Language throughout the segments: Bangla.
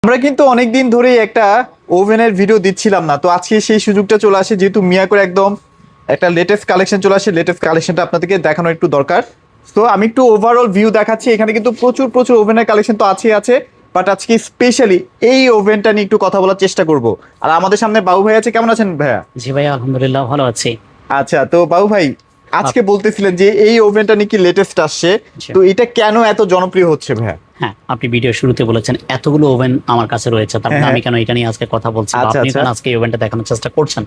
আমরা কিন্তু অনেকদিন ধরেই একটা ওভেনের ভিডিও দিচ্ছিলাম না, তো আজকে সেই সুযোগটা চলে আসে, যেহেতু মিয়া করে একদম একটা লেটেস্ট কালেকশন চলে আসে, লেটেস্ট কালেকশনটা আপনাদেরকে দেখানো একটু দরকার। তো আমি একটু ওভারঅল ভিউ দেখাচ্ছি। এখানে কিন্তু প্রচুর প্রচুর ওভেনের কালেকশন তো আছে, বাট আজকে স্পেশালি এই ওভেনটা নিয়ে একটু কথা বলার চেষ্টা করব। আর আমাদের সামনে বাবু ভাই আছে। কেমন আছেন ভাইয়া? জি ভাই, আলহামদুলিল্লাহ ভালো আছি। আচ্ছা, তো বাবু ভাই আজকে বলতেছিলেন যে এই ওভেনটা নাকি লেটেস্ট আসছে, আচ্ছা। তো এটা কেন এত জনপ্রিয় হচ্ছে ভাইয়া? হ্যাঁ, আপনি ভিডিও শুরুতে বলেছেন এতগুলো ওভেন আমার কাছে রয়েছে, তারপরে হ্যাঁ, আমি কেন এটা নিয়ে আজকে কথা বলছি বা আচ্ছা, আপনি আচ্ছা। কেন আজকে এই ওভেনটা দেখানোর চেষ্টা করছেন।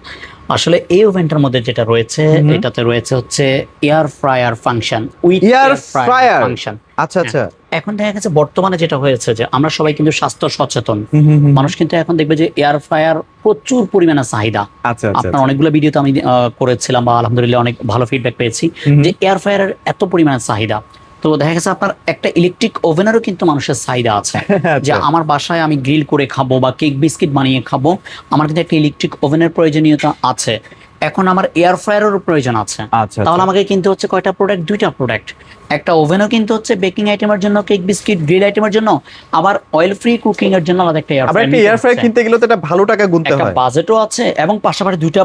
আসলে এই ওভেনটার মধ্যে যেটা রয়েছে এটাতে রয়েছে হচ্ছে air fryer function with air air fryer fryer. Function. আচ্ছা, আচ্ছা। এখন দেখা গেছে বর্তমানে যেটা হয়েছে যে আমরা সবাই কিন্তু স্বাস্থ্য সচেতন মানুষ, কিন্তু এখন দেখবে যে এয়ার ফ্রায়ার প্রচুর পরিমাণে চাহিদা। আচ্ছা, আচ্ছা, আপনার অনেকগুলো ভিডিওতে আমি করেছিলাম বা আলহামদুলিল্লাহ অনেক ভালো ফিডব্যাক পেয়েছি যে এয়ার ফ্রায়ারের এত পরিমাণে চাহিদা। তো দেখা গেছে আপনার একটা ইলেকট্রিক ওভেনেরও কিন্তু মানুষের চাহিদা আছে যে আমার বাসায় আমি গ্রিল করে খাবো বা কেক বিস্কিট বানিয়ে খাবো, আমার কিন্তু একটা ইলেকট্রিক ওভেনের প্রয়োজনীয়তা আছে। এখন আমার এয়ার ফ্রায়ারেরও প্রয়োজন আছে। আচ্ছা, তাহলে আচ্ছা। আমাকে কিনতে হচ্ছে কয়টা প্রোডাক্ট? দুইটা প্রোডাক্ট। একটা ওভেনও কিনতে হচ্ছে বেকিং আইটেমের জন্য, কেক বিস্কিট গ্রিল আইটেমের জন্য, আবার অয়েল ফ্রি কুকিং এর জন্য আলাদা একটা এয়ার আবার ফ্রায়ার। একটা এয়ার ফ্রায়ার কিনতে গেলে তো এটা ভালো টাকা গুনতে একটা হয়। বাজেটও আছে এবং পাশাপাশি দুইটা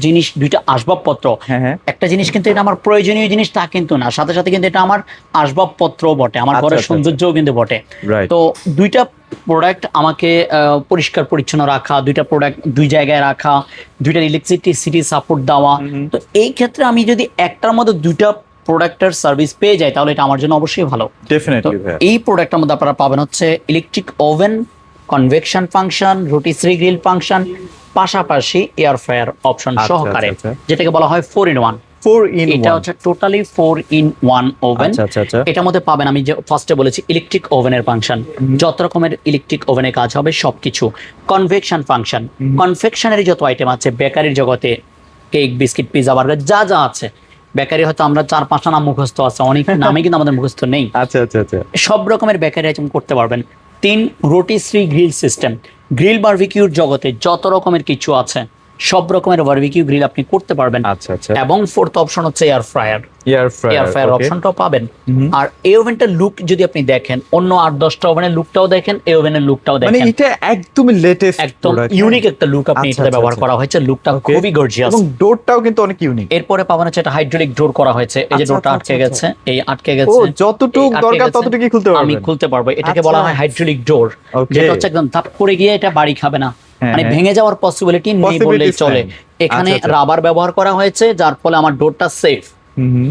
জিনিস, দুইটা আসবাবপত্র। হ্যাঁ, হ্যাঁ। একটা জিনিস কিন্তু এটা আমার প্রয়োজনীয় জিনিস তা কিন্তু না, সাথে সাথে কিন্তু এটা আমার আসবাবপত্রও বটে, আমার আচ্ছা, ঘরের আচ্ছা, সৌন্দর্যও কিন্তু বটে। Right. তো দুইটা প্রোডাক্ট আমাকে পরিষ্কার পরিচ্ছন্ন রাখা, দুইটা প্রোডাক্ট দুই জায়গায় রাখা, দুইটা ইলেকট্রিসিটি সাপোর্ট দেওয়া। তো এই ক্ষেত্রে আমি যদি একটার মধ্যে দুইটা প্রোডাক্টের সার্ভিস পেয়ে যাই তাহলে এটা আমার জন্য অবশ্যই ভালো। তো ডেফিনেটলি ভাইয়া। এই প্রোডাক্টের মধ্যে আপনারা পাবেন হচ্ছে electric oven, convection function, rotisserie grill function, পাশাপাশি এয়ার ফ্রায়ার অপশন আচ্ছা, সহকারে, আচ্ছা, আচ্ছা। যেটাকে বলা হয় 4-in-1। 4 in এটা 1। হচ্ছে টোটালি 4-in-1 ওভেন। আচ্ছা, আচ্ছা, আচ্ছা। এটার মধ্যে পাবেন, আমি যে ফার্স্টে বলেছি ইলেকট্রিক ওভেনের ফাংশন, যত রকমের ইলেকট্রিক ওভেনের কাজ হবে সবকিছু। কনভেকশন ফাংশন, কনফেকশনারি যত আইটেম আছে বেকারির জগতে, কেক বিস্কিট পিজা বার্গার যা যা আছে, বেকারি হয়তো আমরা 4-5টা নাম মুখস্থ আছে, অনেক নামে কিন্তু আমাদের মুখস্থ নেই। আচ্ছা, আচ্ছা, আচ্ছা। সব রকমের বেকারি আইটেম করতে পারবেন। 3, রোটিসরি গ্রিল সিস্টেম, গ্রিল বারবিকিউর জগতে যত রকমের কিছু আছে সব রকমের বারবিকিউ গ্রিল আপনি করতে পারবেন। আচ্ছা, আচ্ছা। এবং 4th অপশন হচ্ছে air fryer. Air fryer. Air fryer অপশনটাও পাবেন। আর এই ওভেনটার লুক যদি আপনি দেখেন, অন্য 8-10টা ওভেনের লুকটাও দেখেন, এই ওভেনের লুকটাও মানে দেখেন, এটা একদমই লেটেস্ট একদম ইউনিক একটা লুক আপনি আচ্ছা, এটাতে আচ্ছা, ব্যবহার আচ্ছা। করা হয়েছে। লুকটা Okay. খুবই গর্জিয়াস এবং ডোরটাও কিন্তু অনেক ইউনিক। এরপরে পাবেন হচ্ছে এটা হাইড্রোলিক ডোর করা হয়েছে। এই যে আচ্ছা, ডোরটা আচ্ছা, আটকে আচ্ছা, গেছে, এই আটকে ও গেছে, যতটুকু এই আটকে দরকার গেছে, ততটুকুই খুলতে আমি পারবেন। খুলতে পারবো। এটাকে আচ্ছা। বলা হয় হাইড্রোলিক ডোর, Okay. যেটা হচ্ছে একদম ধাপ করে গিয়ে এটা বাড়ি খাবে না, হ্যাঁ, মানে হ্যাঁ। ভেঙে যাওয়ার পসিবিলিটি নেই বললেই Possibilities চলে। নাই। এখানে আচ্ছা, আচ্ছা। রাবার ব্যবহার করা হয়েছে যার ফলে আমার ডোরটা সেফ। হুম।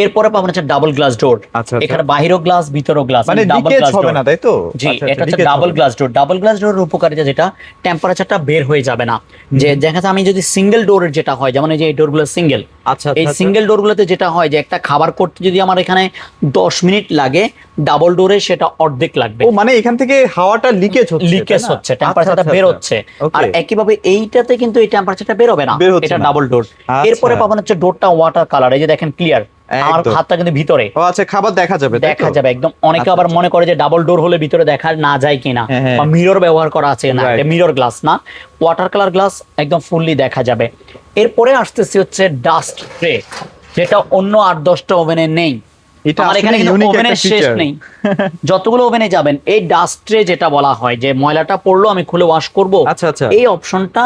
এরপরে পাবেন হচ্ছে ডাবল গ্লাস ডোর। আচ্ছা, আচ্ছা। এখানে বাহিরও গ্লাস ভিতরও গ্লাস, মানে ডাবল লিকেজ গ্লাস হবে ডোর। না, তাই তো? জি, আচ্ছা, এটা হচ্ছে leakage ডাবল হবে না। Glass door. ডাবল গ্লাস ডোরের উপকারিতা যেটা, টেম্পারেচারটা বের হয়ে যাবে না। যে দেখা যাচ্ছে আমি যদি সিঙ্গেল ডোরের যেটা হয়, যেমন এই যে এই ডোরগুলো সিঙ্গেল, আচ্ছা, এই আচ্ছা। সিঙ্গেল ডোরগুলোতে যেটা হয় যে একটা খাবার করতে যদি আমার এখানে 10 মিনিট লাগে, ডাবল ডোরে সেটা অর্ধেক লাগবে। ও মানে এখান থেকে হাওয়াটা লিকেজ হচ্ছে, লিকেজ তাই না? হচ্ছে, টেম্পারেচারটা আচ্ছা, বের আচ্ছা, হচ্ছে। Okay. আর একইভাবে এইটাতে কিন্তু এই টেম্পারেচারটা বের হবে না, বের হচ্ছে এটা না। Double door. আচ্ছা। এরপরে পাবেন হচ্ছে ডোরটা ওয়াটার কালার, এই যে দেখেন ক্লিয়ার, আমার একদম। হাতটা কিন্তু ভিতরে ও আচ্ছা, খাবার দেখা যাবে, তাই তো? দেখা যাবে একদম। অনেকে আচ্ছা, আবার আচ্ছা। মনে করে যে ডাবল ডোর হলে ভিতরে দেখা না যায় কিনা, হ্যাঁ, হ্যাঁ। বা মিরর ব্যবহার করা আছে না, Right. এটা মিরর গ্লাস না, ওয়াটার কালার গ্লাস, একদম ফুললি দেখা যাবে। এরপরে আসতেছি হচ্ছে ডাস্ট ট্রে, যেটা অন্য 8-10টা ওভেনে নেই। এটা আমার এখানে আসলে কিন্তু unique ওভেনের একটা শেষ feature। নেই। যতগুলো ওভেনে যাবেন এই ডাস্ট ট্রে যেটা বলা হয় যে ময়লাটা পড়লো আমি খুলে ওয়াশ করব, আচ্ছা, আচ্ছা। এই অপশনটা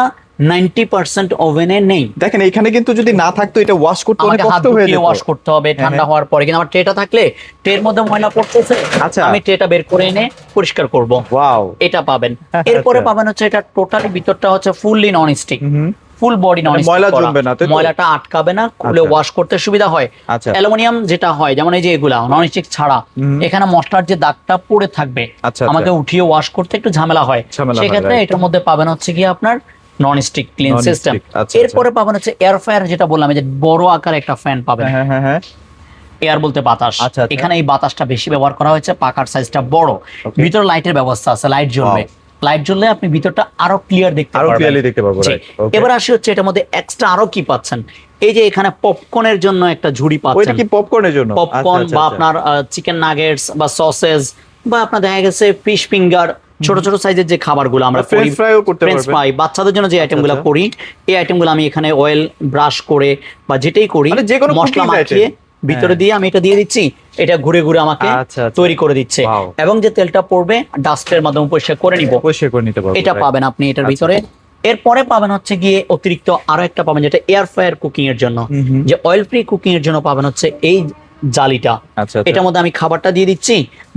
90% ওভেনে নেই। দেখেন এখানে কিন্তু যদি না থাকতো এটা ওয়াশ করতে অনেক আমাকে হাত কষ্ট হয়ে ঢুকিয়ে যেত। ওয়াশ করতে হবে ঠান্ডা হওয়ার পরে, কিন্তু আমার ট্রেটা থাকলে ট্রের মধ্যে ময়লা পড়তেছে, আচ্ছা। আমি ট্রেটা বের করে এনে পরিষ্কার করব। ওয়াও। এটা পাবেন। এরপরে আচ্ছা। পাবেন হচ্ছে এটা টোটালি ভিতরটা হচ্ছে ফুললি নন স্টিক, হুম। ফুল বডি নন মানে স্টিক, ময়লা জমবে না, তাই তো? ময়লাটা আটকাবে না, খুলে আচ্ছা। ওয়াশ করতে সুবিধা হয়। আচ্ছা। অ্যালুমিনিয়াম যেটা হয়, যেমন এই যে এগুলা নন স্টিক ছাড়া, এখানে মশলার যে দাগটা পড়ে থাকবে, আচ্ছা, আমাকে আচ্ছা। উঠিয়ে ওয়াশ করতে একটু ঝামেলা হয়, ঝামেলা হয়, সেক্ষেত্রে right. এটার মধ্যে পাবেন হচ্ছে কি আপনার non stick clean Non-stick, system. আচ্ছা, এরপরে পাবেন হচ্ছে এয়ার ফ্রায়ার, যেটা বললাম এই যে বড় আকারে একটা ফ্যান পাবেন। হ্যাঁ, হ্যাঁ, হ্যাঁ। এয়ার বলতে বাতাস, আচ্ছা, আচ্ছা। এখানে এই বাতাসটা বেশি ব্যবহার করা হয়েছে, পাকার সাইজটা বড়, Okay. ভিতরে লাইটের ব্যবস্থা আছে, লাইট জ্বলবে। লাইট জ্বললে আপনি ভিতরটা আরো ক্লিয়ার দেখতে আরো পারবেন। clearly দেখতে পারবো, জি। right, okay. এবার আসি হচ্ছে এটার মধ্যে এক্সট্রা আরো কি পাচ্ছেন, এই যে এখানে পপকর্নের জন্য একটা ঝুড়ি ওইটা পাচ্ছেন। কি পপকর্নের জন্য? পপকর্ন আচ্ছা, বা আচ্ছা, আপনার চিকেন নাগেটস বা সসেজ, বা আপনার দেখা গেছে ফিশ ফিঙ্গার, ছোট ছোট সাইজের যে খাবারগুলো আমরা করি, ফ্রেঞ্চ ফ্রাইও করতে ফ্রেঞ্চ পারবেন। ফ্রাই, বাচ্চাদের জন্য যে আইটেমগুলো আচ্ছা। করি, এই আইটেমগুলো আমি এখানে অয়েল ব্রাশ করে বা যেটাই করি মানে যে কোনো মশলা cookies মাখিয়ে item। ভিতরে দিয়ে আমি এটা দিয়ে দিচ্ছি, এটা ঘুরে ঘুরে আমাকে আচ্ছা, আচ্ছা। তৈরি করে দিচ্ছে। Wow. এবং যে তেলটা পড়বে ডাস্টের মাধ্যমে পরিষ্কার করে নিব, পরিষ্কার করে নিতে পারবো, এটা right? পাবেন আপনি এটার আচ্ছা। ভিতরে। এরপরে পাবেন হচ্ছে গিয়ে অতিরিক্ত আরো একটা পাবেন, যেটা এয়ার ফ্রায়ার কুকিং এর জন্য, যে অয়েল ফ্রি কুকিং এর জন্য পাবেন হচ্ছে এই জালিটা। আচ্ছা, আচ্ছা। এটার মধ্যে আমি খাবারটা দিয়ে দিচ্ছি,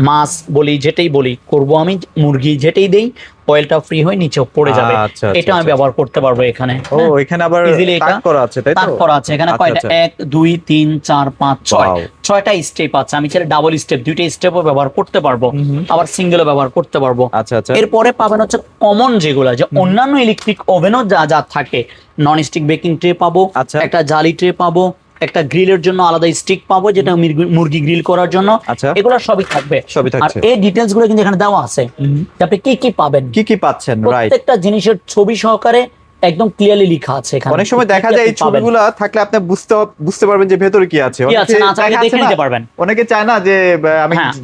মাছ বলি যেটাই বলি করব আমি, মুরগি যেটাই দেই, অয়েলটা ফ্রি হয়ে নিচে পড়ে যাবে। আচ্ছা, এটা আমি আচ্ছা। ব্যবহার করতে পারবো এখানে। ও এখানে আবার Easily এটা তাক করা আছে, তাই তো? তাক করা আছে এখানে। আচ্ছা, কয়টা? আচ্ছা। 1 2 3 4 5 6, Wow. 6টা স্টেপ আছে। আমি চাইলে ডাবল স্টেপ, 2টা স্টেপও ব্যবহার করতে পারবো, আবার সিঙ্গেলও ব্যবহার করতে পারবো। আচ্ছা, আচ্ছা। এরপরে পাবেন হচ্ছে কমন যেগুলা, যে অন্যান্য ইলেকট্রিক ওভেনও যা যা থাকে, নন স্টিক বেকিং ট্রে পাবো, আচ্ছা। একটা জালি ট্রে পাবো, একটা গ্রিলের জন্য আলাদা স্টিক পাবো, যেটা মুরগি গ্রিল করার জন্য। আচ্ছা। এগুলো সবই থাকবে। সবই আর থাকছে। এই ডিটেলস গুলো কিন্তু এখানে দেওয়া আছে, যে আপনি কি কি পাবেন, কি কি পাচ্ছেন, রাইট? প্রত্যেকটা জিনিসের ছবি সহকারে একদম ক্লিয়ারলি লেখা আছে এখানে। অনেক সময় দেখা কি কি যায় এই আপনি পাবেন। ছবিগুলো থাকলে আপনি বুঝতে পারবেন যে ভেতরে কি আছে। কি আছে অনেকে না আছে আপনি দেখা দেখে যাচ্ছে নিতে না, পারবেন। অনেকে চায় না যে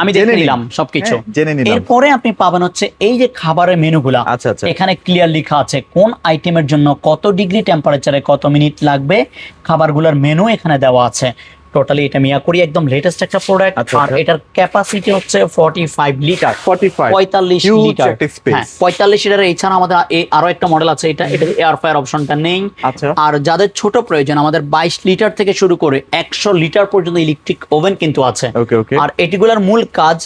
আমি জেনে দেখে নিই। নিলাম সবকিছু। হ্যাঁ, জেনে নিলাম। এরপরে আপনি পাবেন হচ্ছে এই যে খাবারের মেনুগুলা, আচ্ছা, আচ্ছা। এখানে ক্লিয়ার লেখা আছে কোন আইটেমের জন্য কত ডিগ্রি টেম্পারেচারে কত মিনিট লাগবে, খাবারগুলোর মেনু এখানে দেওয়া আছে। টোটালি এটা মিয়াকোরি একদম লেটেস্ট একটা প্রোডাক্ট। আচ্ছা, আর আচ্ছা। এটার ক্যাপাসিটি হচ্ছে 45 লিটার, 45 45 Huge লিটার। একটা space। হ্যাঁ 45 লিটার। এছাড়া আমাদের আরো একটা মডেল আছে, এটা এয়ার ফ্রায়ার অপশনটা নেই। আচ্ছা। আর যাদের ছোট প্রয়োজন, আমাদের 22 লিটার থেকে শুরু করে 100 লিটার পর্যন্ত ইলেকট্রিক ওভেন কিন্তু আছে। ওকে, ওকে। আর এটিগুলোর মূল কাজ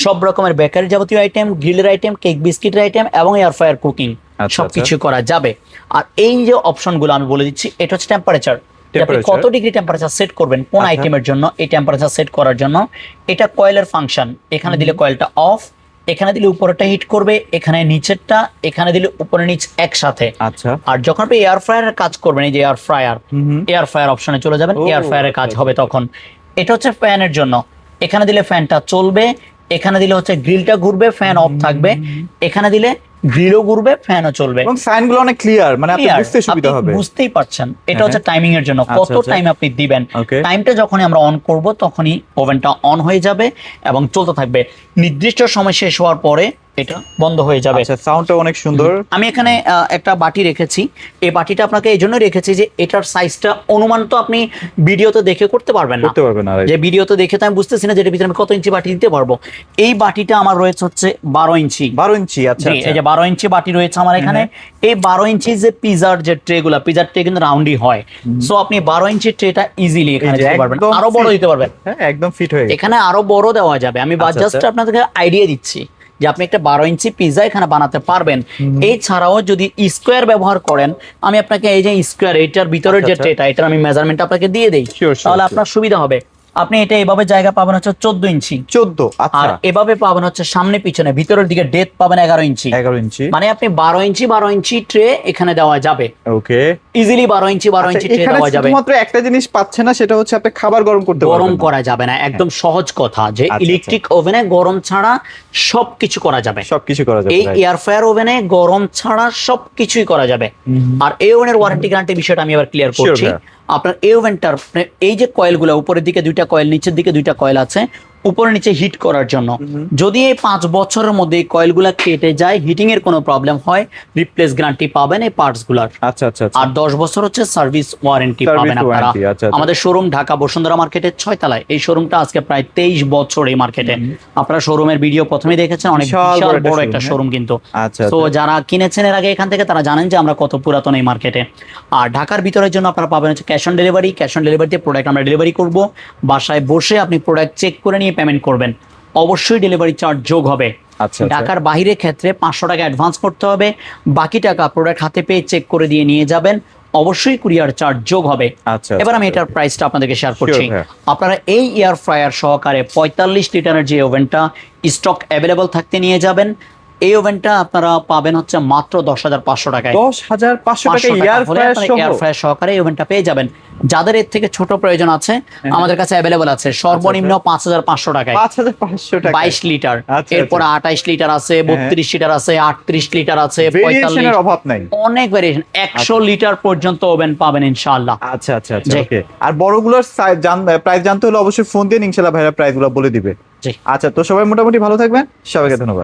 সব রকমের বেকারি যাবতীয় আইটেম, গ্রিলের আইটেম, কেক বিস্কিটের আইটেম এবং এয়ার ফ্রায়ার কুকিং আচ্ছা, সবকিছু করা যাবে। আর এই যে অপশনগুলো আমি বলে দিচ্ছি, এটা হচ্ছে টেম্পারেচার, আপনি Temperature। কত ডিগ্রি টেম্পারেচার সেট করবেন কোন আচ্ছা। আইটেমের জন্য। এই টেম্পারেচার সেট করার জন্য এটা কয়েলের ফাংশন, এখানে দিলে কয়েলটা অফ, এখানে দিলে উপরেরটা হিট করবে, এখানে নিচেরটা, এখানে দিলে উপরে নিচ একসাথে। আচ্ছা। আর যখন আপনি এয়ার ফ্রায়ারের কাজ করবেন, এই যে এয়ার ফ্রায়ার অপশনে চলে যাবেন, ও, এয়ার ফ্রায়ারের কাজ আচ্ছা, হবে তখন। এটা হচ্ছে ফ্যানের জন্য, এখানে দিলে ফ্যানটা চলবে, এখানে দিলে হচ্ছে গ্রিলটা ঘুরবে, ফ্যান অফ থাকবে, এখানে দিলে গ্রিলও ঘুরবে, ফ্যানও চলবে। এবং সাইনগুলো অনেক ক্লিয়ার, মানে আপনি Clear, বুঝতে সুবিধা আপনি হবে। বুঝতেই পারছেন। এটা হ্যাঁ, হচ্ছে টাইমিং এর জন্য, আচ্ছা, কত আচ্ছা। টাইম আপনি দিবেন। Okay. টাইমটা যখনই আমরা অন করব তখনই ওভেনটা অন হয়ে যাবে এবং চলতে থাকবে। নির্দিষ্ট সময় শেষ হওয়ার পরে এটা বন্ধ হয়ে যাবে। আচ্ছা, সাউন্ডটা অনেক সুন্দর। আমি এখানে একটা বাটি রেখেছি। এই বাটিটা আপনাকে এই জন্য রেখেছি যে এটার সাইজটা অনুমান তো আপনি ভিডিওতে দেখে করতে পারবেন না। করতে পারবেন না, right? যে ভিডিওতে দেখে তো আমি বুঝতেছি না যে এটার ভিতরে আমি কত ইঞ্চি বাটি দিতে পারবো। এই বাটিটা আমার রয়েছে হচ্ছে 12 ইঞ্চি। 12 ইঞ্চি, আচ্ছা, জি, আচ্ছা। এই যে 12 ইঞ্চি বাটি রয়েছে আমার এখানে। এই 12 ইঞ্চি যে পিজার যে ট্রেগুলা, পিজার ট্রে কিন্তু রাউন্ডই হয়, সো আপনি 12 ইঞ্চি ট্রেটা ইজিলি এখানে এই যে দিতে পারবেন, একদম আরো বড় fit। দিতে পারবেন। হ্যাঁ, একদম ফিট হয়ে গেছে। এখানে আরো বড় দেওয়া যাবে। আমি আচ্ছা, জাস্ট আচ্ছা। আপনাদেরকে আইডিয়া দিচ্ছি যে আপনি একটা 12 ইঞ্চি পিজা এখানে বানাতে পারবেন। এই ছাড়াও যদি স্কোয়ার ব্যবহার করেন, আমি আপনাকে এই যে স্কোয়ার, এটার ভিতরের যে আচ্ছা, ট্রেটা, এটার আমি মেজারমেন্ট আপনাকে দিয়ে দেই, Sure, sure, তাহলে sure। আপনার সুবিধা হবে। আপনি এটা এভাবে জায়গা পাবেন হচ্ছে 14 ইঞ্চি, 14, আর আচ্ছা। এভাবে পাবেন হচ্ছে সামনে পিছনে ভিতরের দিকে ডেপথ পাবেন 11 ইঞ্চি। 11 ইঞ্চি, মানে আপনি 12 ইঞ্চি ট্রে এখানে দেওয়া যাবে, ওকে। ইজিলি 12 ইঞ্চি আচ্ছা, ট্রে এখানে দেওয়া যাবে। শুধুমাত্র একটা জিনিস পাচ্ছে না, সেটা হচ্ছে আপনি খাবার গরম করতে গরম পারবেন না। করা যাবে না, একদম সহজ কথা যে আচ্ছা, ইলেকট্রিক ওভেনে গরম ছাড়া সবকিছু করা যাবে। সবকিছু করা যাবে, এই right? এয়ার ফ্রায়ার ওভেনে গরম ছাড়া সবকিছুই করা যাবে। আর এই ওভেনের ওয়ারেন্টি গ্যারান্টি বিষয়টা আমি এবার ক্লিয়ার Sure, করছি। ভাইয়া। আপনার এই ওভেনটার এই যে কয়েলগুলো, উপরের দিকে 2টা কয়েল, নিচের দিকে 2টা কয়েল আছে উপরে নিচে হিট করার জন্য। যদি এই 5 বছরের মধ্যে এই কয়েলগুলা কেটে যায়, হিটিং এর কোনো প্রবলেম হয়, রিপ্লেস গ্যারান্টি পাবেন এই পার্টস গুলার। আচ্ছা, আচ্ছা, আচ্ছা। আর 10 বছর হচ্ছে সার্ভিস ওয়ারেন্টি Service পাবেন আপনারা। warranty, আচ্ছা, আচ্ছা। আমাদের শোরুম ঢাকা বসুন্ধরা মার্কেটের 6 তলায়। এই শোরুমটা আজকে প্রায় 23 বছর এই মার্কেটে। আপনারা শোরুমের ভিডিও প্রথমেই দেখেছেন, অনেক বিশাল বিশাল বড় বড় একটা একটা showroom, শোরুম কিন্তু। আচ্ছা, তো আচ্ছা। যারা কিনেছেন এর আগে এখান থেকে, তারা জানেন যে আমরা কত পুরাতন এই মার্কেটে। আর ঢাকার ভিতরের জন্য আপনারা পাবেন হচ্ছে cash on delivery. Cash on ডেলিভারিতে প্রোডাক্ট আমরা ডেলিভারি করব। বাসায় বসে আপনি প্রোডাক্ট চেক করে নিয়ে পেমেন্ট করবেন। অবশ্যই ডেলিভারি চার্জ যোগ হবে। আচ্ছা, ঢাকার বাইরের ক্ষেত্রে 500 টাকা অ্যাডভান্স করতে হবে, বাকি টাকা প্রোডাক্ট হাতে পেয়ে চেক করে দিয়ে নিয়ে যাবেন। অবশ্যই কুরিয়ার চার্জ যোগ হবে। আচ্ছা, এবার আমি আচ্ছা, এটার প্রাইসটা আপনাদেরকে শেয়ার করছি। ভাইয়া। আপনারা এই এয়ার ফ্রায়ার সহকারে 45 লিটারের যে ওভেনটা স্টক অ্যাভেলেবল থাকতে নিয়ে যাবেন, এই ওভেনটা আপনারা পাবেন হচ্ছে মাত্র 10,500 টাকায়। 10,500 টাকা এয়ার ফ্রায়ার সহ? এয়ার ফ্রায়ার সহকারে এই ওভেনটা পেয়ে যাবেন। যাদের এর থেকে ছোট প্রয়োজন আছে, আমাদের কাছে অ্যাভেলেবল আছে সর্বনিম্ন 5,500 টাকায়, 5,500 টাকা, 22 লিটার। আচ্ছা, এরপর 28 লিটার আছে, 32 লিটার আছে, 38 লিটার আছে, ভেরিয়েশনের 45, অভাব নাই। অনেক ভেরিয়েশন। 100 লিটার পর্যন্ত ওভেন পাবেন ইনশাআল্লাহ। আচ্ছা, আচ্ছা, আচ্ছা, জি। ওকে। আর বড়গুলোর প্রাইস জানতে হলে অবশ্যই ফোন দিয়ে ইনশাআল্লাহ ভাইরা প্রাইসগুলো বলে দিবে। জি। আচ্ছা, তো সবাই মোটামুটি ভালো থাকবেন, সবাইকে ধন্যবাদ।